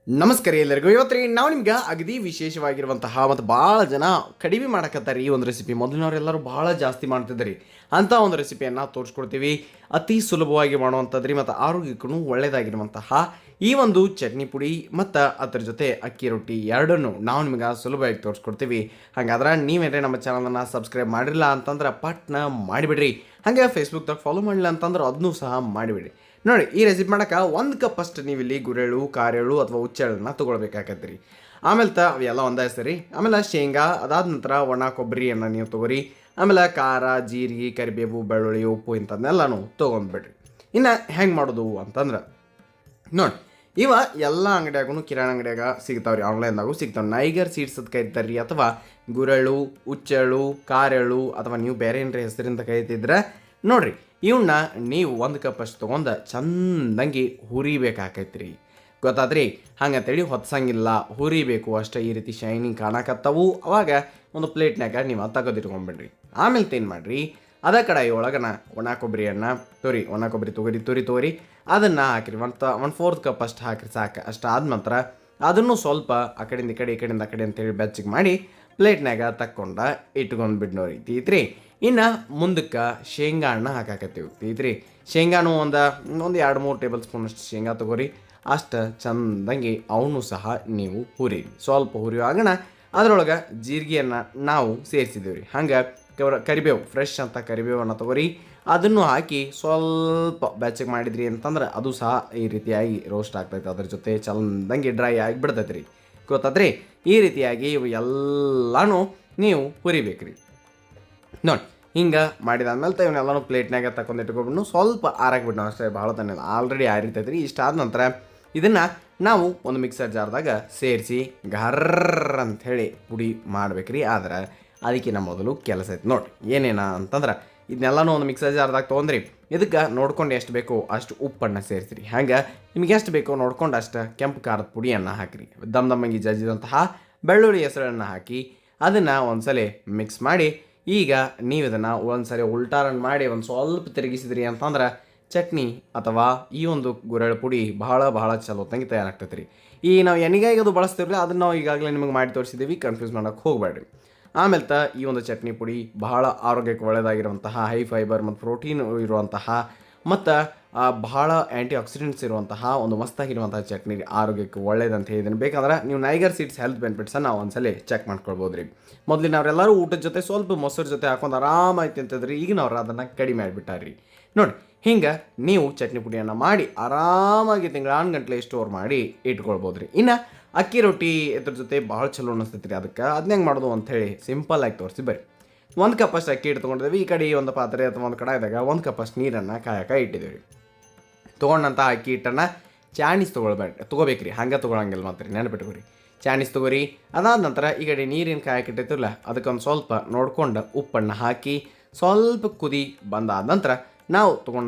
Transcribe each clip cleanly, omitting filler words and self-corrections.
ನಮಸ್ಕಾರ ಎಲ್ಲರಿಗೂ. ಇವತ್ತು ನಾವು ನಿಮ್ಗೆ ಅಗದಿ ವಿಶೇಷವಾಗಿರುವಂತಹ ಮತ್ತು ಭಾಳ ಜನ ಕಡಿಮೆ ಮಾಡಕತ್ತಾರೆ ಈ ಒಂದು ರೆಸಿಪಿ. ಮೊದಲಿನವರೆಲ್ಲರೂ ಭಾಳ ಜಾಸ್ತಿ ಮಾಡ್ತಿದ್ದಾರೆ ಅಂಥ ಒಂದು ರೆಸಿಪಿಯನ್ನು ತೋರಿಸ್ಕೊಡ್ತೀವಿ. ಅತಿ ಸುಲಭವಾಗಿ ಮಾಡುವಂಥದ್ದು ರೀ ಮತ್ತು ಆರೋಗ್ಯಕ್ಕೂ ಒಳ್ಳೆಯದಾಗಿರುವಂತಹ ಈ ಒಂದು ಚಟ್ನಿ ಪುಡಿ ಮತ್ತು ಅದ್ರ ಜೊತೆ ಅಕ್ಕಿ ರೊಟ್ಟಿ ಎರಡನ್ನೂ ನಾವು ನಿಮ್ಗೆ ಸುಲಭವಾಗಿ ತೋರಿಸ್ಕೊಡ್ತೀವಿ. ಹಾಗಾದ್ರೆ ನೀವೇನೇ ನಮ್ಮ ಚಾನಲನ್ನು ಸಬ್ಸ್ಕ್ರೈಬ್ ಮಾಡಿಲ್ಲ ಅಂತಂದ್ರೆ ಪಟ್ನ ಮಾಡಿಬಿಡ್ರಿ. ಹಾಗೆ ಫೇಸ್ಬುಕ್ದಾಗ ಫಾಲೋ ಮಾಡಿಲ್ಲ ಅಂತಂದ್ರೆ ಅದನ್ನೂ ಸಹ ಮಾಡಿಬಿಡ್ರಿ. ನೋಡಿ, ಈ ರೆಸಿಪಿ ಮಾಡೋಕೆ 1 ಕಪ್ ಅಷ್ಟು ನೀವು ಇಲ್ಲಿ ಗುರೆಳು, ಕಾರೆಳು ಅಥವಾ ಹುಚ್ಚೆಳ್ಳನ್ನ ತೊಗೊಳ್ಬೇಕಾಗತ್ತೆ ರೀ. ಆಮೇಲೆ ಅವೆಲ್ಲ ಒಂದೇ ಸರಿ. ಆಮೇಲೆ ಶೇಂಗಾ, ಅದಾದ ನಂತರ ಒಣ ಕೊಬ್ಬರಿಯನ್ನು ನೀವು ತೊಗೊರಿ. ಆಮೇಲೆ ಖಾರ, ಜೀರಿಗೆ, ಕರಿಬೇವು, ಬೆಳ್ಳುಳ್ಳಿ, ಉಪ್ಪು ಇಂಥದ್ದನ್ನೆಲ್ಲನೂ ತೊಗೊಂಡ್ಬಿಡ್ರಿ. ಇನ್ನು ಹೆಂಗೆ ಮಾಡೋದು ಅಂತಂದ್ರೆ ನೋಡಿ, ಇವ ಎಲ್ಲ ಅಂಗಡಿಯಾಗೂ ಕಿರಾಣಿ ಅಂಗಡಿಯಾಗ ಸಿಗ್ತಾವೆ ರೀ, ಆನ್ಲೈನ್ದಾಗೂ ಸಿಗ್ತಾವೆ. ನೈಗರ್ ಸೀಡ್ಸ್ ಅಂತ ಕರಿತಾರೆ ರೀ, ಅಥವಾ ಗುರೆಳು, ಹುಚ್ಚೆಳ್ಳು, ಕಾರೆಳು, ಅಥವಾ ನೀವು ಬೇರೆ ಏನ್ರಿ ಹೆಸರಿಂದ ಕರಿತಿದ್ರೆ ನೋಡಿರಿ, ಇವನ್ನ ನೀವು 1 ಕಪ್ ಅಷ್ಟು ತೊಗೊಂಡು ಚಂದಂಗಿ ಹುರಿಬೇಕಾಕೈತಿ ರೀ. ಗೊತ್ತಾದ್ರಿ? ಹಂಗಂತೇಳಿ ಹೊತ್ಸಂಗಿಲ್ಲ, ಹುರಿಬೇಕು ಅಷ್ಟೇ. ಈ ರೀತಿ ಶೈನಿಂಗ್ ಕಾಣಕತ್ತವು. ಅವಾಗ ಒಂದು ಪ್ಲೇಟ್ನಾಗ ನೀವು ತೆಗೆದಿಟ್ಕೊಂಡ್ಬಿಡ್ರಿ. ಆಮೇಲೆ ಏನು ಮಾಡಿರಿ, ಅದ ಕಡಾಯಿ ಒಳಗನ ಒಣ ಕೊಬ್ಬರಿಯನ್ನು ಒಣ ಕೊಬ್ಬರಿ ತೊಗೊರಿ ಅದನ್ನು ಹಾಕಿರಿ. 1/4 ಕಪ್ ಅಷ್ಟು ಹಾಕಿರಿ ಸಾಕು. ಅಷ್ಟು ಆದ ನಂತರ ಅದನ್ನು ಸ್ವಲ್ಪ ಆ ಕಡೆಯಿಂದ ಈ ಕಡೆಯಿಂದ ಆ ಕಡೆ ಅಂತೇಳಿ ಬೆಚ್ಚಗೆ ಮಾಡಿ ಪ್ಲೇಟ್ನಾಗ ತಕ್ಕೊಂಡ ಇಟ್ಕೊಂಡ್ಬಿಡ್ನೋರಿ ತೀತ್ರಿ. ಇನ್ನು ಮುಂದಕ್ಕೆ ಶೇಂಗಾ ಹಣ್ಣು ಹಾಕಾಕತ್ತೀವಿ ತೀತ್ರಿ. ಶೇಂಗಾನು ಒಂದು 2-3 ಟೇಬಲ್ ಸ್ಪೂನ್ ಅಷ್ಟು ಶೇಂಗಾ ತೊಗೊರಿ. ಅಷ್ಟು ಚಂದಂಗಿ ಅವನು ಸಹ ನೀವು ಹುರಿರಿ. ಸ್ವಲ್ಪ ಹುರಿಯುವಾಗಣ ಅದರೊಳಗೆ ಜೀರಿಗೆಯನ್ನು ನಾವು ಸೇರಿಸಿದ್ದೀವಿ ರೀ. ಹಂಗೆ ಕರಿಬೇವು, ಫ್ರೆಶ್ ಅಂತ ಕರಿಬೇವನ್ನು ತೊಗೊರಿ. ಅದನ್ನು ಹಾಕಿ ಸ್ವಲ್ಪ ಬೆಚ್ಚಗೆ ಮಾಡಿದ್ರಿ ಅಂತಂದ್ರೆ ಅದು ಸಹ ಈ ರೀತಿಯಾಗಿ ರೋಸ್ಟ್ ಆಗ್ತೈತೆ. ಅದ್ರ ಜೊತೆ ಚಂದಂಗಿ ಡ್ರೈ ಆಗಿ ಬಿಡ್ತೈತೆ ರೀ. ಗೊತ್ತಾದ್ರಿ? ಈ ರೀತಿಯಾಗಿ ಇವು ಎಲ್ಲನೂ ನೀವು ಹುರಿಬೇಕ್ರಿ. ನೋಡಿ, ಹಿಂಗೆ ಮಾಡಿದಾದ್ಮೇಲೆ ಇವನ್ನೆಲ್ಲನೂ ಪ್ಲೇಟ್ನಾಗ ತಗೊಂಡು ಇಟ್ಕೊಬಿಟ್ಟು ಸ್ವಲ್ಪ ಆರಾಕ್ಬಿಟ್ಟು ಅಷ್ಟೇ. ಭಾಳ ತನ್ನ ಆಲ್ರೆಡಿ ಆರಿರ್ತೈತೆ ರೀ. ಇಷ್ಟಾದ ನಂತರ ಇದನ್ನು ನಾವು ಒಂದು ಮಿಕ್ಸರ್ ಜಾರ್ದಾಗ ಸೇರಿಸಿ ಗರ್ರ ಅಂಥೇಳಿ ಪುಡಿ ಮಾಡ್ಬೇಕ್ರಿ. ಆದ್ರೆ ಅದಕ್ಕಿಂತ ಮೊದಲು ಕೆಲಸ ಐತೆ ನೋಡಿ. ಏನೇನ ಅಂತಂದ್ರೆ ಇದನ್ನೆಲ್ಲನೂ ಒಂದು ಮಿಕ್ಸರ್ ಜಾರ್ದಾಗ ತೊಗೊಂಡ್ರಿ. ಇದಕ್ಕೆ ನೋಡ್ಕೊಂಡು ಎಷ್ಟು ಬೇಕೋ ಅಷ್ಟು ಉಪ್ಪನ್ನು ಸೇರಿಸಿರಿ. ಹಂಗೆ ನಿಮಗೆ ಎಷ್ಟು ಬೇಕೋ ನೋಡ್ಕೊಂಡು ಅಷ್ಟು ಕೆಂಪು ಖಾರದ ಪುಡಿಯನ್ನು ಹಾಕಿರಿ. ದಮ್ಮಂಗಿ ಜಜ್ಜಿದಂತಹ ಬೆಳ್ಳುಳ್ಳಿ ಹೆಸರನ್ನು ಹಾಕಿ ಅದನ್ನು ಒಂದ್ಸಲ ಮಿಕ್ಸ್ ಮಾಡಿ, ಈಗ ನೀವು ಇದನ್ನು ಒಂದ್ಸರಿ ಉಲ್ಟಾರನ್ ಮಾಡಿ ಒಂದು ಸ್ವಲ್ಪ ತಿರುಗಿಸಿದ್ರಿ ಅಂತಂದ್ರೆ ಚಟ್ನಿ ಅಥವಾ ಈ ಒಂದು ಗುರೆಳ್ಳು ಪುಡಿ ಬಹಳ ಚಲೋ ತಂಗಿ ತಯಾರಾಗ್ತೈತೆ ರೀ. ಈ ನಾವು ಎಣ್ಣೆಗಾಯಿಗೆ ಅದು ಬಳಸ್ತೀವ್ರಿ, ಅದನ್ನು ನಾವು ಈಗಾಗಲೇ ನಿಮಗೆ ಮಾಡಿ ತೋರಿಸಿದ್ದೀವಿ, ಕನ್ಫ್ಯೂಸ್ ಮಾಡೋಕ್ಕೆ ಹೋಗಬೇಡ್ರಿ. ಆಮೇಲೆ ಈ ಒಂದು ಚಟ್ನಿ ಪುಡಿ ಬಹಳ ಆರೋಗ್ಯಕ್ಕೆ ಒಳ್ಳೆಯದಾಗಿರುವಂತಹ, ಹೈ ಫೈಬರ್ ಮತ್ತು ಪ್ರೋಟೀನ್ ಇರುವಂತಹ ಮತ್ತು ಬಹಳ ಆ್ಯಂಟಿ ಆಕ್ಸಿಡೆಂಟ್ಸ್ ಇರುವಂತಹ ಒಂದು ಮಸ್ತಾಗಿರುವಂತಹ ಚಟ್ನಿ ಆರೋಗ್ಯಕ್ಕೆ ಒಳ್ಳೇದಂತ ಹೇಳಿದ್ದೀನಿ. ಬೇಕಂದ್ರೆ ನೀವು ನೈಗರ್ ಸೀಡ್ಸ್ ಹೆಲ್ತ್ ಬೆನಿಫಿಟ್ಸನ್ನು ನಾವು ಒಂದ್ಸಲ ಚೆಕ್ ಮಾಡ್ಕೊಳ್ಬೋದು ರೀ. ಮೊದಲಿನವರೆಲ್ಲರೂ ಊಟದ ಜೊತೆ ಸ್ವಲ್ಪ ಮೊಸರು ಜೊತೆ ಹಾಕೊಂಡು ಆರಾಮಾಯ್ತು ಅಂತಂದ್ರಿ. ಈಗಿನವ್ರು ಅದನ್ನು ಕಡಿಮೆ ಮಾಡಿಬಿಟ್ಟಾರ್ರಿ. ನೋಡಿ, ಹಿಂಗೆ ನೀವು ಚಟ್ನಿ ಪುಡಿಯನ್ನು ಮಾಡಿ ಆರಾಮಾಗಿ ತಿಂಗಳಾನುಗಂಟ್ಲೆ ಸ್ಟೋರ್ ಮಾಡಿ ಇಟ್ಕೊಳ್ಬೋದು ರೀ. ಇನ್ನು ಅಕ್ಕಿ ರೊಟ್ಟಿ ಇದ್ರ ಜೊತೆ ಭಾಳ ಚಲೋ ಅನ್ನಿಸ್ತೈತಿ ರೀ. ಅದಕ್ಕೆ ಅದನ್ನ ಹೆಂಗೆ ಮಾಡೋದು ಅಂಥೇಳಿ ಸಿಂಪಲ್ಲಾಗಿ ತೋರಿಸಿ ಬರ್ರಿ. 1 ಕಪ್ ಅಷ್ಟು ಅಕ್ಕಿ ಇಟ್ಕೊಂಡಿದ್ದೀವಿ. ಈ ಕಡೆ ಒಂದು ಪಾತ್ರೆ ಅಥವಾ ಒಂದು ಕಡಾಯಿದಾಗ 1 ಕಪ್ ಅಷ್ಟು ನೀರನ್ನು ಕಾಯಕ್ಕೆ ಇಟ್ಟಿದ್ದೀವಿ. ತೊಗೊಂಡಂಥ ಅಕ್ಕಿ ಹಿಟ್ಟನ್ನು ಚಾಣೀಸ್ ತೊಗೋಬೇಕ್ರಿ. ಹಂಗೆ ತೊಗೊಳಂಗಿಲ್ಲ ಮಾತ್ರ, ನೆನಪಿಟ್ಕೊರಿ. ಚಾಣೀಸ್ ತೊಗೊರಿ. ಅದಾದ ನಂತರ ಈ ಕಡೆ ನೀರಿನ ಕಾಯಕ್ಕೆ ಇಟ್ಟಿರ್ತಿರಲ್ಲ, ಅದಕ್ಕೊಂದು ಸ್ವಲ್ಪ ನೋಡ್ಕೊಂಡು ಉಪ್ಪನ್ನು ಹಾಕಿ ಸ್ವಲ್ಪ ಕುದಿ ಬಂದಾದ ನಂತರ ನಾವು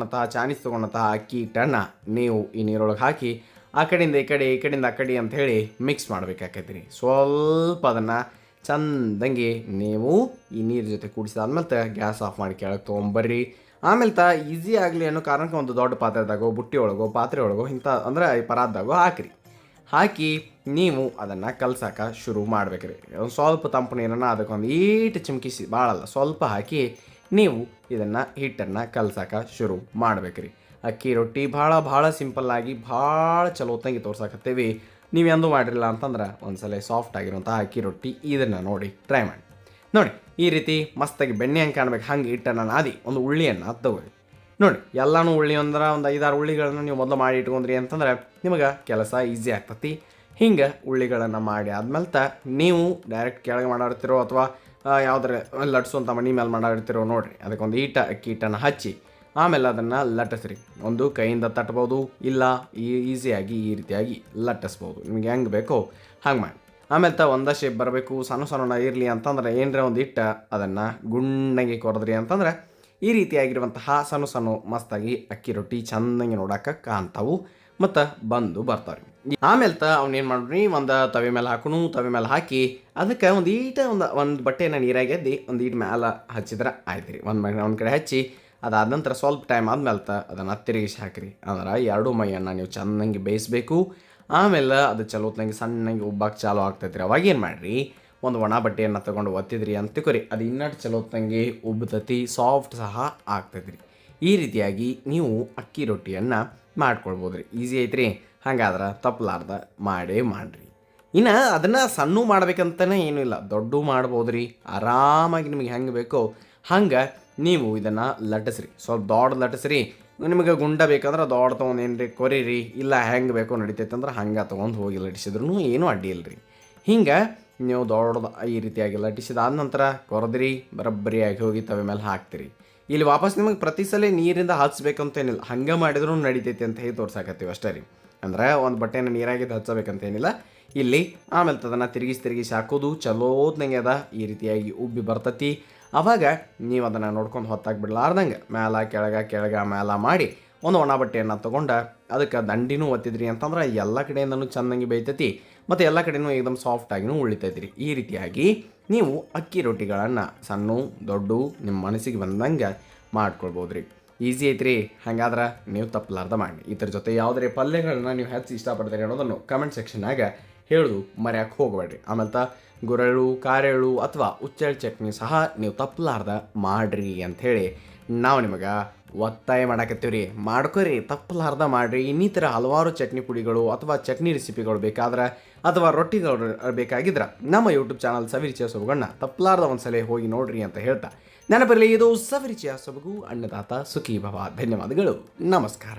ಚಾಣೀಸ್ ತೊಗೊಂಡಂತಹ ಅಕ್ಕಿ ಹಿಟ್ಟನ್ನು ನೀವು ಈ ನೀರೊಳಗೆ ಹಾಕಿ ಆ ಕಡೆಯಿಂದ ಈ ಕಡೆಯಿಂದ ಆ ಕಡೆ ಅಂಥೇಳಿ ಮಿಕ್ಸ್ ಮಾಡಬೇಕಾಕೈತಿ ರೀ. ಸ್ವಲ್ಪ ಅದನ್ನು ಚಂದಂಗೆ ನೀವು ಈ ನೀರು ಜೊತೆ ಕೂಡಿಸಿದಾದ್ಮೇಲೆ ಗ್ಯಾಸ್ ಆಫ್ ಮಾಡಿ ಕೆಳಗೆ ತೊಗೊಂಬರ್ರಿ. ಆಮೇಲೆ ಈಸಿ ಆಗಲಿ ಅನ್ನೋ ಕಾರಣಕ್ಕೆ ಒಂದು ದೊಡ್ಡ ಪಾತ್ರೆದಾಗೋ, ಬುಟ್ಟಿ ಒಳಗೋ, ಪಾತ್ರೆ ಒಳಗೋ ಇಂಥ ಅಂದ್ರೆ ಈ ಪರಾದ್ದಾಗೋ ಹಾಕಿ ನೀವು ಅದನ್ನು ಕಲ್ಸಕ್ಕೆ ಶುರು ಮಾಡ್ಬೇಕ್ರಿ. ಒಂದು ಸ್ವಲ್ಪ ತಂಪು ನೀರನ್ನು ಅದಕ್ಕೊಂದು ಈಟು ಚಿಮ್ಕಿಸಿ, ಭಾಳಲ್ಲ ಸ್ವಲ್ಪ ಹಾಕಿ ನೀವು ಇದನ್ನು ಹಿಟ್ಟನ್ನು ಕಲ್ಸಕ್ಕೆ ಶುರು ಮಾಡ್ಬೇಕ್ರಿ. ಅಕ್ಕಿ ರೊಟ್ಟಿ ಭಾಳ ಸಿಂಪಲ್ಲಾಗಿ ಭಾಳ ಚಲೋತ್ತಾಗಿ ತೋರ್ಸಕತ್ತೀವಿ. ನೀವು ಎಂದೂ ಮಾಡಿರಲಿಲ್ಲ ಅಂತಂದ್ರೆ ಒಂದ್ಸಲ ಸಾಫ್ಟ್ ಆಗಿರುವಂಥ ಅಕ್ಕಿ ರೊಟ್ಟಿ ಇದನ್ನು ನೋಡಿ ಟ್ರೈ ಮಾಡಿ. ನೋಡಿ, ಈ ರೀತಿ ಮಸ್ತಾಗಿ ಬೆಣ್ಣೆ ಹಂಗೆ ಕಾಣ್ಬೇಕು. ಹಂಗೆ ಹಿಟ್ಟನ್ನು ನಾದಿ ಒಂದು ಉಳ್ಳಿಯನ್ನು ತಗೊಳ್ಳಿ. ನೋಡಿ, ಎಲ್ಲನೂ ಉಳ್ಳಿ ಅಂದ್ರೆ ಒಂದು 5-6 ಉಳ್ಳಿಗಳನ್ನು ನೀವು ಮೊದಲು ಮಾಡಿ ಇಟ್ಕೊಂಡ್ರಿ ಅಂತಂದ್ರೆ ನಿಮಗೆ ಕೆಲಸ ಈಸಿ ಆಗ್ತತಿ. ಹಿಂಗೆ ಉಳ್ಳಿಗಳನ್ನು ಮಾಡಿ ಆದ್ಮೇಲೆ ನೀವು ಡೈರೆಕ್ಟ್ ಕೆಳಗೆ ಮಾಡಿರ್ತಿರೋ ಅಥವಾ ಯಾವುದ್ರ ಲಟ್ಸುವಂಥ ಮಣಿ ಮೇಲೆ ಮಾಡಿರ್ತಿರೋ ನೋಡಿರಿ, ಅದಕ್ಕೊಂದು ಅಕ್ಕಿ ಹಿಟ್ಟನ್ನು ಹಚ್ಚಿ ಆಮೇಲೆ ಅದನ್ನು ಲಟ್ಟಿಸ್ರಿ. ಒಂದು ಕೈಯಿಂದ ತಟ್ಬೋದು, ಇಲ್ಲ ಈಸಿಯಾಗಿ ಈ ರೀತಿಯಾಗಿ ಲಟ್ಟಿಸ್ಬೋದು. ನಿಮಗೆ ಹೆಂಗೆ ಬೇಕೋ ಹಂಗೆ ಮಾಡಿ. ಆಮೇಲೆ ಒಂದೇ ಶೇಪ್ ಬರಬೇಕು, ಸಣ್ಣ ಇರಲಿ ಅಂತಂದ್ರೆ ಏನರ ಒಂದು ಅದನ್ನು ಗುಂಡಂಗೆ ಕೊರೆದ್ರಿ ಅಂತಂದ್ರೆ ಈ ರೀತಿಯಾಗಿರುವಂತಹ ಸಣ್ಣ ಮಸ್ತಾಗಿ ಅಕ್ಕಿ ರೊಟ್ಟಿ ಚೆಂದಂಗೆ ನೋಡೋಕೆ ಕಾಣ್ತಾವು ಮತ್ತು ಬರ್ತಾವೆ. ಆಮೇಲೆ ಅವ್ನೇನು ಮಾಡ್ರಿ, ಒಂದು ತವೆ ಮೇಲೆ ತವೆ ಮೇಲೆ ಹಾಕಿ ಅದಕ್ಕೆ ಒಂದು ಬಟ್ಟೆನ ನೀರಾಗಿ ಎದ್ದಿ ಒಂದು ಮೇಲೆ ಹಚ್ಚಿದ್ರೆ ಆಯ್ತು ರೀ. ಒಂದು ಕಡೆ ಹಚ್ಚಿ ಅದಾದ ನಂತರ ಸ್ವಲ್ಪ ಟೈಮ್ ಆದ್ಮೇಲೆ ಅದನ್ನು ತಿರುಗಿಸಿ ಹಾಕಿರಿ. ಅಂದ್ರೆ 2 ಮೈಯನ್ನು ನೀವು ಚೆನ್ನಾಗಿ ಬೇಯಿಸಬೇಕು. ಆಮೇಲೆ ಅದು ಚಲೋತ್ನಾಗೆ ಸಣ್ಣಗೆ ಉಬ್ಬಾಕ್ ಚಾಲು ಆಗ್ತೈತ್ರಿ. ಅವಾಗ ಏನು ಮಾಡಿರಿ, ಒಂದು ಒಣ ಬಟ್ಟೆಯನ್ನು ತೊಗೊಂಡು ಒತ್ತಿದ್ರಿ ಅಂತ ತಿಳ್ಕೊರಿ, ಅದು ಇನ್ನಷ್ಟು ಚಲೋತ್ನಂಗೆ ಉಬ್ಬತತಿ, ಸಾಫ್ಟ್ ಸಹ ಆಗ್ತೈತ್ರಿ. ಈ ರೀತಿಯಾಗಿ ನೀವು ಅಕ್ಕಿ ರೊಟ್ಟಿಯನ್ನು ಮಾಡ್ಕೊಳ್ಬೋದು ರೀ. ಈಸಿ ಐತ್ರಿ. ಹಂಗಾದ್ರೆ ತಪ್ಪಲಾರ್ದ ಮಾಡಿರಿ. ಇನ್ನು ಅದನ್ನು ಸಣ್ಣ ಮಾಡ್ಬೇಕಂತಲೇ ಏನೂ ಇಲ್ಲ, ದೊಡ್ಡ ಮಾಡ್ಬೋದು ರೀ. ಆರಾಮಾಗಿ ನಿಮಗೆ ಹೆಂಗೆ ಬೇಕೋ ಹಂಗೆ ನೀವು ಇದನ್ನು ಲಟ್ಟಿಸ್ರಿ. ಸ್ವಲ್ಪ ದೊಡ್ಡ ಲಟ್ಟಿಸ್ರಿ. ನಿಮಗೆ ಗುಂಡ ಬೇಕಂದ್ರೆ ದೊಡ್ಡ ತೊಗೊಂಡು ಏನು ರೀ ಕೊರಿರಿ, ಇಲ್ಲ ಹೆಂಗೆ ಬೇಕೋ ನಡಿತೈತೆ ಅಂದ್ರೆ ಹಂಗೆ ತೊಗೊಂಡು ಹೋಗಿ ಲಟ್ಟಿಸಿದ್ರೂ ಏನೂ ಅಡ್ಡಿ ಇಲ್ಲ ರೀ. ಹಿಂಗೆ ನೀವು ದೊಡ್ಡದು ಈ ರೀತಿಯಾಗಿ ಲಟ್ಟಿಸಿದಾದ ನಂತರ ಕೊರೆದ್ರಿ, ಬರಬ್ಬರಿಯಾಗಿ ಹೋಗಿ ತವೆ ಮೇಲೆ ಹಾಕ್ತೀರಿ. ಇಲ್ಲಿ ವಾಪಸ್ ನಿಮಗೆ ಪ್ರತಿ ಸಲ ನೀರಿಂದ ಹಚ್ಬೇಕಂತೇನಿಲ್ಲ, ಹಂಗೆ ಮಾಡಿದ್ರೂ ನಡಿತೈತಿ ಅಂತ ಹೇಳಿ ತೋರ್ಸಾಕತ್ತೀವಿ ಅಷ್ಟೇ ರೀ. ಅಂದ್ರೆ ಒಂದು ಬಟ್ಟೆನ ನೀರಾಗಿದ್ದು ಹಚ್ಚಬೇಕಂತೇನಿಲ್ಲ ಇಲ್ಲಿ. ಆಮೇಲೆ ಅದನ್ನು ತಿರುಗಿಸಿ ಹಾಕೋದು ಚಲೋತ್ನಂಗೆ ಅದ ಈ ರೀತಿಯಾಗಿ ಉಬ್ಬಿ ಬರ್ತತಿ. ಆವಾಗ ನೀವು ಅದನ್ನು ನೋಡ್ಕೊಂಡು ಹೊತ್ತಾಗಿ ಬಿಡಲಾರ್ದಂಗೆ ಮ್ಯಾಲ ಕೆಳಗೆ ಮ್ಯಾಲ ಮಾಡಿ ಒಂದು ಒಣ ಬಟ್ಟೆಯನ್ನು ತೊಗೊಂಡು ಅದಕ್ಕೆ ದಂಡಿನೂ ಒತ್ತಿದ್ರಿ ಅಂತಂದ್ರೆ ಎಲ್ಲ ಕಡೆಯಿಂದನೂ ಚೆನ್ನಾಗಿ ಬೇಯ್ತೈತಿ ಮತ್ತು ಎಲ್ಲ ಕಡೆಯೂ ಏಕದಮ್ ಸಾಫ್ಟಾಗಿನೂ ಉಳಿತೈತಿ ರೀ. ಈ ರೀತಿಯಾಗಿ ನೀವು ಅಕ್ಕಿ ರೊಟ್ಟಿಗಳನ್ನು ಸಣ್ಣ ದೊಡ್ಡ ನಿಮ್ಮ ಮನಸ್ಸಿಗೆ ಬಂದಂಗೆ ಮಾಡ್ಕೊಳ್ಬೋದು ರೀ. ಈಸಿ ಐತ್ರಿ. ಹಾಗಾದ್ರೆ ನೀವು ತಪ್ಪಲಾರ್ದ ಮಾಡಿ. ಇದ್ರ ಜೊತೆ ಯಾವುದೇ ಪಲ್ಯಗಳನ್ನ ನೀವು ಹೆಚ್ಚು ಇಷ್ಟಪಡ್ತೀರಿ ಅನ್ನೋದನ್ನು ಕಮೆಂಟ್ ಸೆಕ್ಷನ್ನಾಗ ಹೇಳೋದು ಮರ್ಯಾಕೆ ಹೋಗಬೇಡ್ರಿ. ಆಮೇಲೆ ಗುರೆಳ್ಳು, ಕಾರೆಳ್ಳು ಅಥವಾ ಉಚ್ಚೆಳ್ಳು ಚಟ್ನಿ ಸಹ ನೀವು ತಪ್ಪಲಾರ್ದ ಮಾಡಿರಿ ಅಂಥೇಳಿ ನಾವು ನಿಮಗೆ ಒತ್ತಾಯ ಮಾಡಾಕತ್ತೀವಿ ರೀ. ಮಾಡ್ಕೊರಿ, ತಪ್ಪಲಾರ್ದ ಮಾಡಿರಿ. ಇನ್ನಿತರ ಹಲವಾರು ಚಟ್ನಿ ಪುಡಿಗಳು ಅಥವಾ ಚಟ್ನಿ ರೆಸಿಪಿಗಳು ಬೇಕಾದ್ರೆ ಅಥವಾ ರೊಟ್ಟಿಗಳು ಬೇಕಾಗಿದ್ರೆ ನಮ್ಮ ಯೂಟ್ಯೂಬ್ ಚಾನಲ್ ಸವಿರುಚಿಯ ಸೊಬಗನ್ನ ತಪ್ಪಲಾರ್ದ ಒಂದ್ಸಲ ಹೋಗಿ ನೋಡ್ರಿ ಅಂತ ಹೇಳ್ತಾ ನೆನಪಿರಲಿ, ಇದು ಸವಿರುಚಿಯ ಸೊಬಗು. ಅನ್ನದಾತ ಸುಖೀ ಭವ. ಧನ್ಯವಾದಗಳು. ನಮಸ್ಕಾರ.